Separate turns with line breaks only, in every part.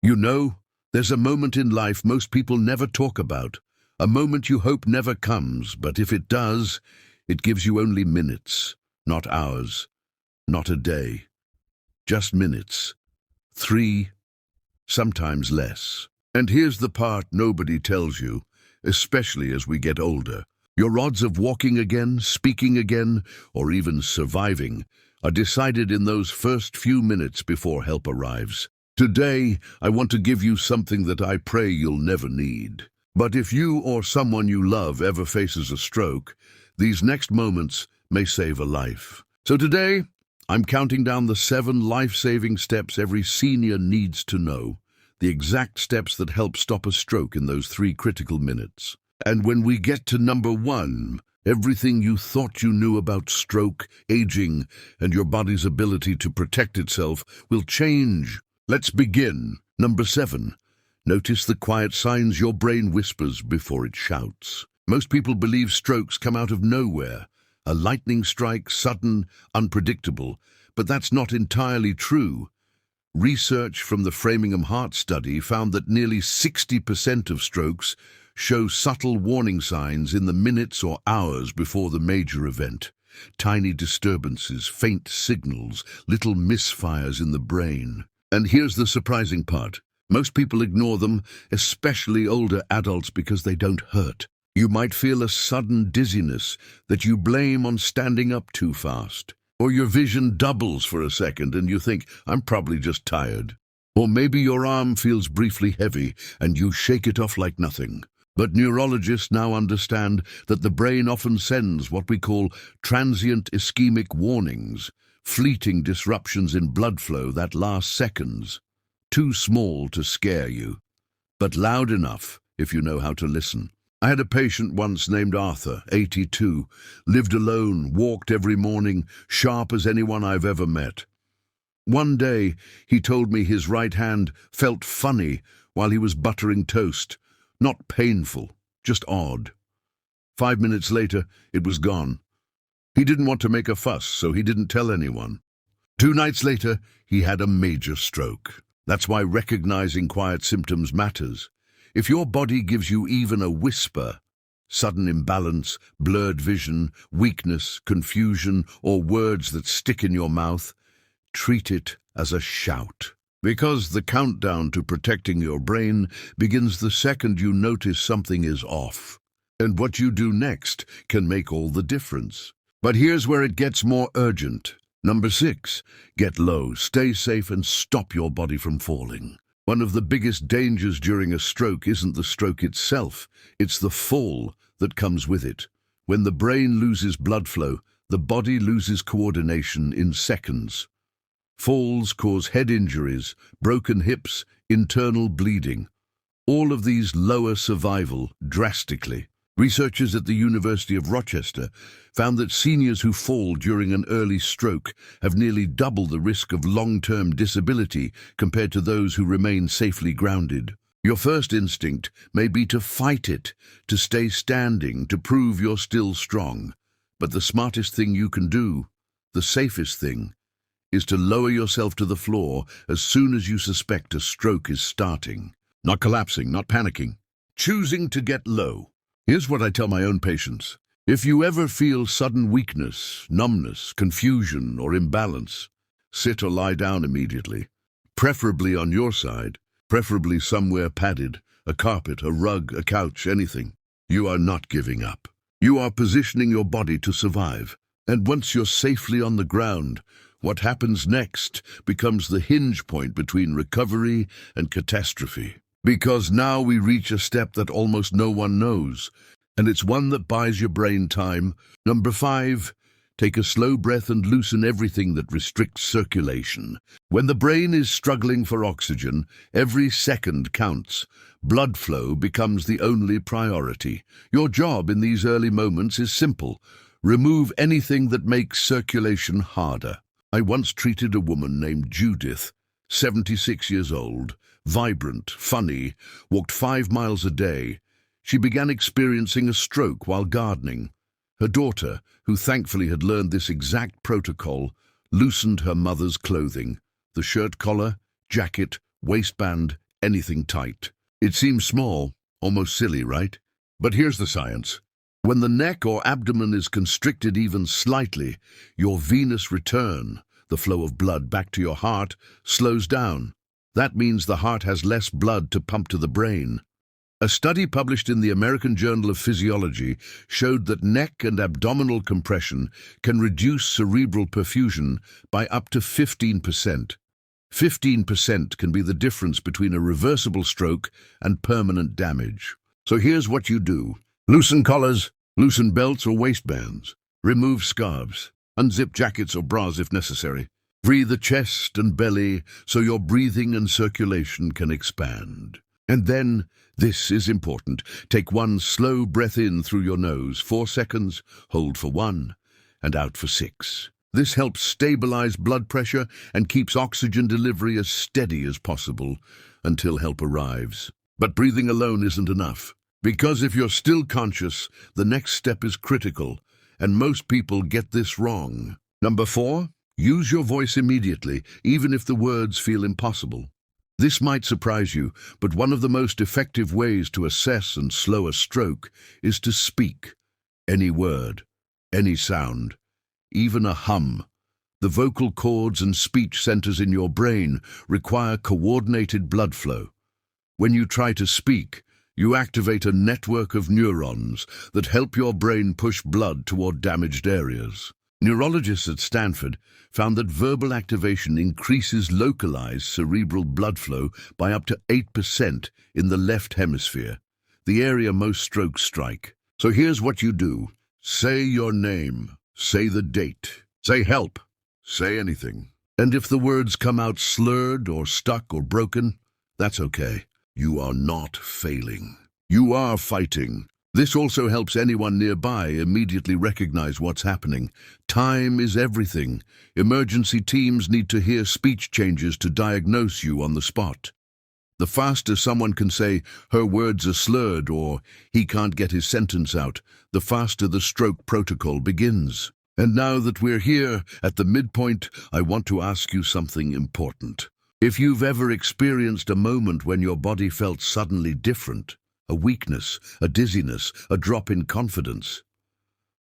You know, there's a moment in life most people never talk about, a moment you hope never comes, but if it does, it gives you only minutes, not hours, not a day, just minutes, 3, sometimes less. And here's the part nobody tells you, especially as we get older. Your odds of walking again, speaking again, or even surviving are decided in those first few minutes before help arrives. Today, I want to give you something that I pray you'll never need. But if you or someone you love ever faces a stroke, these next moments may save a life. So today, I'm counting down the 7 life-saving steps every senior needs to know, the exact steps that help stop a stroke in those 3 critical minutes. And when we get to number 1, everything you thought you knew about stroke, aging, and your body's ability to protect itself will change. Let's begin. Number 7. Notice the quiet signs your brain whispers before it shouts. Most people believe strokes come out of nowhere, a lightning strike, sudden, unpredictable, but that's not entirely true. Research from the Framingham Heart Study found that nearly 60% of strokes show subtle warning signs in the minutes or hours before the major event. Tiny disturbances, faint signals, little misfires in the brain. And here's the surprising part. Most people ignore them, especially older adults, because they don't hurt. You might feel a sudden dizziness that you blame on standing up too fast. Or your vision doubles for a second and you think, I'm probably just tired. Or maybe your arm feels briefly heavy and you shake it off like nothing. But neurologists now understand that the brain often sends what we call transient ischemic warnings, fleeting disruptions in blood flow that last seconds. Too small to scare you, but loud enough if you know how to listen. I had a patient once named Arthur, 82, lived alone, walked every morning, sharp as anyone I've ever met. One day, he told me his right hand felt funny while he was buttering toast. Not painful, just odd. 5 minutes later, it was gone. He didn't want to make a fuss, so he didn't tell anyone. 2 nights later, he had a major stroke. That's why recognizing quiet symptoms matters. If your body gives you even a whisper, sudden imbalance, blurred vision, weakness, confusion, or words that stick in your mouth, treat it as a shout. Because the countdown to protecting your brain begins the second you notice something is off. And what you do next can make all the difference. But here's where it gets more urgent. Number 6, get low, stay safe, and stop your body from falling. One of the biggest dangers during a stroke isn't the stroke itself, it's the fall that comes with it. When the brain loses blood flow, the body loses coordination in seconds. Falls cause head injuries, broken hips, internal bleeding. All of these lower survival drastically. Researchers at the University of Rochester found that seniors who fall during an early stroke have nearly double the risk of long-term disability compared to those who remain safely grounded. Your first instinct may be to fight it, to stay standing, to prove you're still strong. But the smartest thing you can do, the safest thing, is to lower yourself to the floor as soon as you suspect a stroke is starting. Not collapsing, not panicking. Choosing to get low. Here's what I tell my own patients. If you ever feel sudden weakness, numbness, confusion, or imbalance, sit or lie down immediately. Preferably on your side, preferably somewhere padded, a carpet, a rug, a couch, anything. You are not giving up. You are positioning your body to survive. And once you're safely on the ground, what happens next becomes the hinge point between recovery and catastrophe. Because now we reach a step that almost no one knows, and it's one that buys your brain time. Number 5, take a slow breath and loosen everything that restricts circulation. When the brain is struggling for oxygen, every second counts. Blood flow becomes the only priority. Your job in these early moments is simple. Remove anything that makes circulation harder. I once treated a woman named Judith, 76 years old, vibrant, funny, walked 5 miles a day. She began experiencing a stroke while gardening. Her daughter, who thankfully had learned this exact protocol, loosened her mother's clothing, the shirt collar, jacket, waistband, anything tight. It seems small, almost silly, right? But here's the science. When the neck or abdomen is constricted even slightly, your venous return, the flow of blood back to your heart, slows down. That means the heart has less blood to pump to the brain. A study published in the American Journal of Physiology showed that neck and abdominal compression can reduce cerebral perfusion by up to 15%. 15% can be the difference between a reversible stroke and permanent damage. So here's what you do. Loosen collars, loosen belts or waistbands. Remove scarves. Unzip jackets or bras if necessary. Free the chest and belly so your breathing and circulation can expand. And then, this is important, take one slow breath in through your nose, 4 seconds, hold for 1, and out for 6. This helps stabilize blood pressure and keeps oxygen delivery as steady as possible until help arrives. But breathing alone isn't enough, because if you're still conscious, the next step is critical, and most people get this wrong. Number 4, use your voice immediately, even if the words feel impossible. This might surprise you, but one of the most effective ways to assess and slow a stroke is to speak. Any word, any sound, even a hum. The vocal cords and speech centers in your brain require coordinated blood flow. When you try to speak, you activate a network of neurons that help your brain push blood toward damaged areas. Neurologists at Stanford found that verbal activation increases localized cerebral blood flow by up to 8% in the left hemisphere, the area most strokes strike. So here's what you do. Say your name. Say the date. Say help. Say anything. And if the words come out slurred or stuck or broken, that's okay. You are not failing. You are fighting. This also helps anyone nearby immediately recognize what's happening. Time is everything. Emergency teams need to hear speech changes to diagnose you on the spot. The faster someone can say, her words are slurred, or he can't get his sentence out, the faster the stroke protocol begins. And now that we're here at the midpoint, I want to ask you something important. If you've ever experienced a moment when your body felt suddenly different, a weakness, a dizziness, a drop in confidence,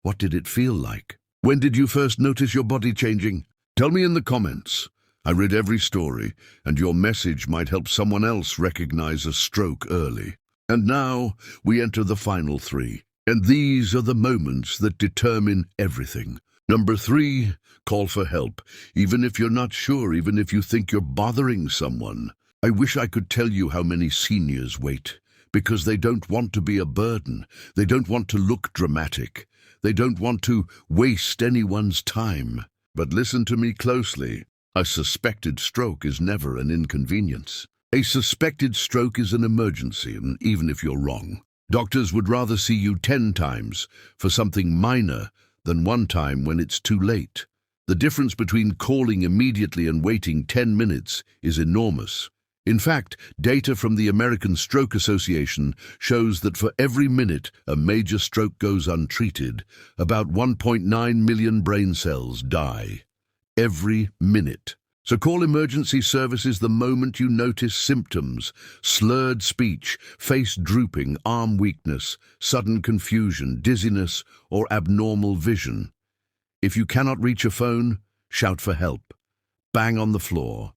what did it feel like? When did you first notice your body changing? Tell me in the comments. I read every story, and your message might help someone else recognize a stroke early. And now we enter the final 3. And these are the moments that determine everything. Number 3, call for help. Even if you're not sure, even if you think you're bothering someone. I wish I could tell you how many seniors wait, because they don't want to be a burden. They don't want to look dramatic. They don't want to waste anyone's time. But listen to me closely. A suspected stroke is never an inconvenience. A suspected stroke is an emergency, even if you're wrong. Doctors would rather see you 10 times for something minor than 1 time when it's too late. The difference between calling immediately and waiting 10 minutes is enormous. In fact, data from the American Stroke Association shows that for every minute a major stroke goes untreated, about 1.9 million brain cells die. Every minute. So call emergency services the moment you notice symptoms: slurred speech, face drooping, arm weakness, sudden confusion, dizziness, or abnormal vision. If you cannot reach a phone, shout for help. Bang on the floor.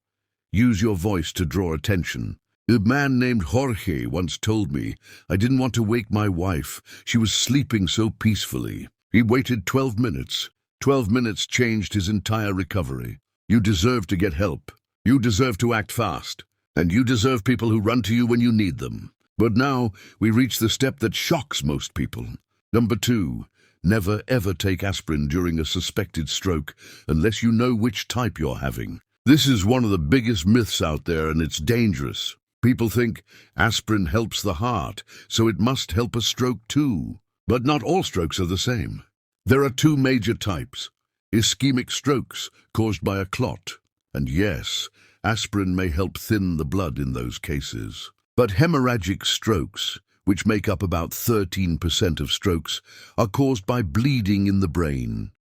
Use your voice to draw attention. A man named Jorge once told me, I didn't want to wake my wife. She was sleeping so peacefully. He waited 12 minutes. 12 minutes changed his entire recovery. You deserve to get help. You deserve to act fast. And you deserve people who run to you when you need them. But now we reach the step that shocks most people. Number 2, never ever take aspirin during a suspected stroke unless you know which type you're having. This is one of the biggest myths out there, and it's dangerous. People think aspirin helps the heart, so it must help a stroke too. But not all strokes are the same. There are 2 major types: ischemic strokes caused by a clot. And yes, aspirin may help thin the blood in those cases. But hemorrhagic strokes, which make up about 13% of strokes, are caused by bleeding in the brain.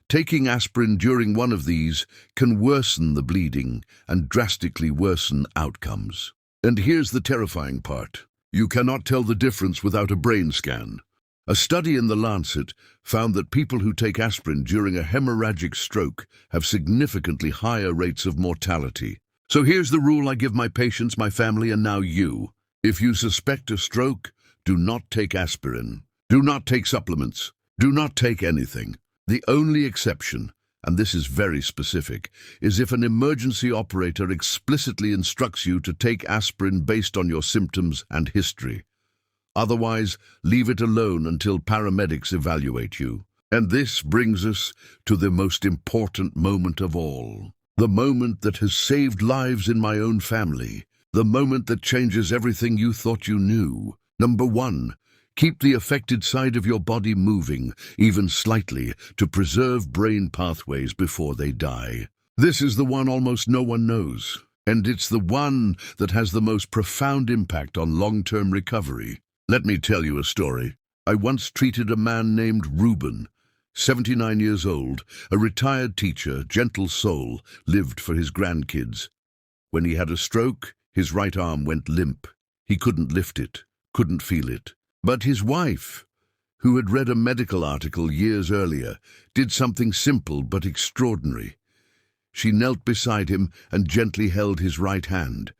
Taking aspirin during one of these can worsen the bleeding and drastically worsen outcomes. And here's the terrifying part. You cannot tell the difference without a brain scan. A study in The Lancet found that people who take aspirin during a hemorrhagic stroke have significantly higher rates of mortality. So here's the rule I give my patients, my family, and now you. If you suspect a stroke, do not take aspirin. Do not take supplements. Do not take anything. The only exception, and this is very specific, is if an emergency operator explicitly instructs you to take aspirin based on your symptoms and history. Otherwise, leave it alone until paramedics evaluate you. And this brings us to the most important moment of all. The moment that has saved lives in my own family. The moment that changes everything you thought you knew. Number 1. Keep the affected side of your body moving, even slightly, to preserve brain pathways before they die. This is the one almost no one knows, and it's the one that has the most profound impact on long-term recovery. Let me tell you a story. I once treated a man named Reuben, 79 years old, a retired teacher, gentle soul, lived for his grandkids. When he had a stroke, his right arm went limp. He couldn't lift it, couldn't feel it. But his wife, who had read a medical article years earlier, did something simple but extraordinary. She knelt beside him and gently held his right hand,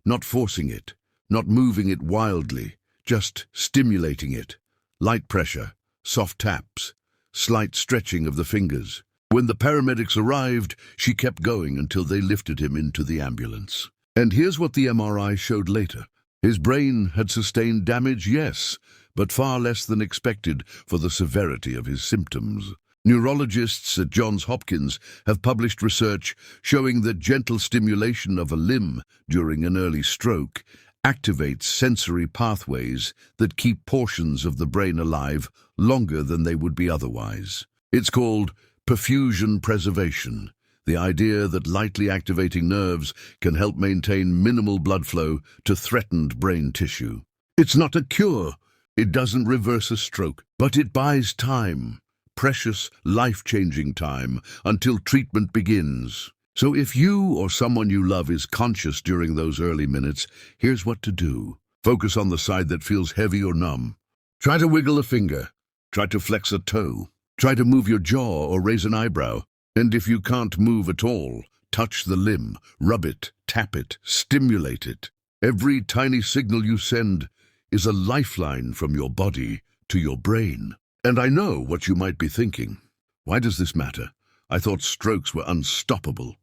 not forcing it, not moving it wildly, just stimulating it. Light pressure, soft taps, slight stretching of the fingers. When the paramedics arrived, she kept going until they lifted him into the ambulance. And here's what the MRI showed later. His brain had sustained damage, yes, but far less than expected for the severity of his symptoms. Neurologists at Johns Hopkins have published research showing that gentle stimulation of a limb during an early stroke activates sensory pathways that keep portions of the brain alive longer than they would be otherwise. It's called perfusion preservation. The idea that lightly activating nerves can help maintain minimal blood flow to threatened brain tissue. It's not a cure. It doesn't reverse a stroke, but it buys time, precious, life-changing time, until treatment begins. So if you or someone you love is conscious during those early minutes, here's what to do. Focus on the side that feels heavy or numb. Try to wiggle a finger. Try to flex a toe. Try to move your jaw or raise an eyebrow. And if you can't move at all, touch the limb, rub it, tap it, stimulate it. Every tiny signal you send is a lifeline from your body to your brain. And I know what you might be thinking. Why does this matter? I thought strokes were unstoppable.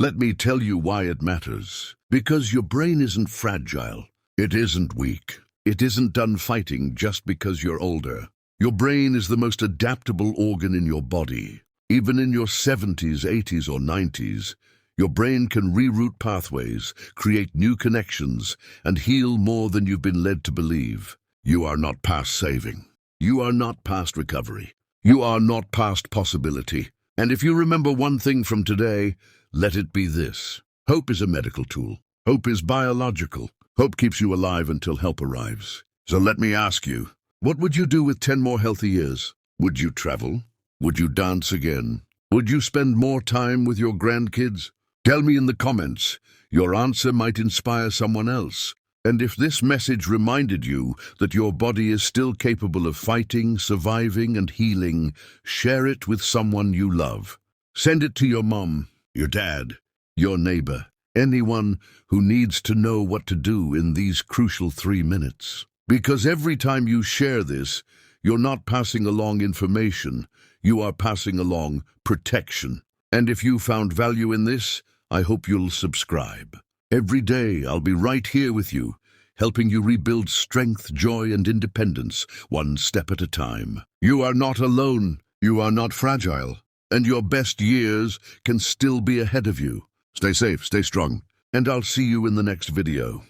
Let me tell you why it matters. Because your brain isn't fragile. It isn't weak. It isn't done fighting just because you're older. Your brain is the most adaptable organ in your body. Even in your 70s, 80s, or 90s, your brain can reroute pathways, create new connections, and heal more than you've been led to believe. You are not past saving. You are not past recovery. You are not past possibility. And if you remember one thing from today, let it be this. Hope is a medical tool. Hope is biological. Hope keeps you alive until help arrives. So let me ask you, what would you do with 10 more healthy years? Would you travel? Would you dance again? Would you spend more time with your grandkids? Tell me in the comments. Your answer might inspire someone else. And if this message reminded you that your body is still capable of fighting, surviving, and healing, share it with someone you love. Send it to your mom, your dad, your neighbor, anyone who needs to know what to do in these crucial 3 minutes. Because every time you share this, you're not passing along information. You are passing along protection. And if you found value in this, I hope you'll subscribe. Every day I'll be right here with you, helping you rebuild strength, joy, and independence, one step at a time. You are not alone. You are not fragile. And your best years can still be ahead of you. Stay safe, stay strong, and I'll see you in the next video.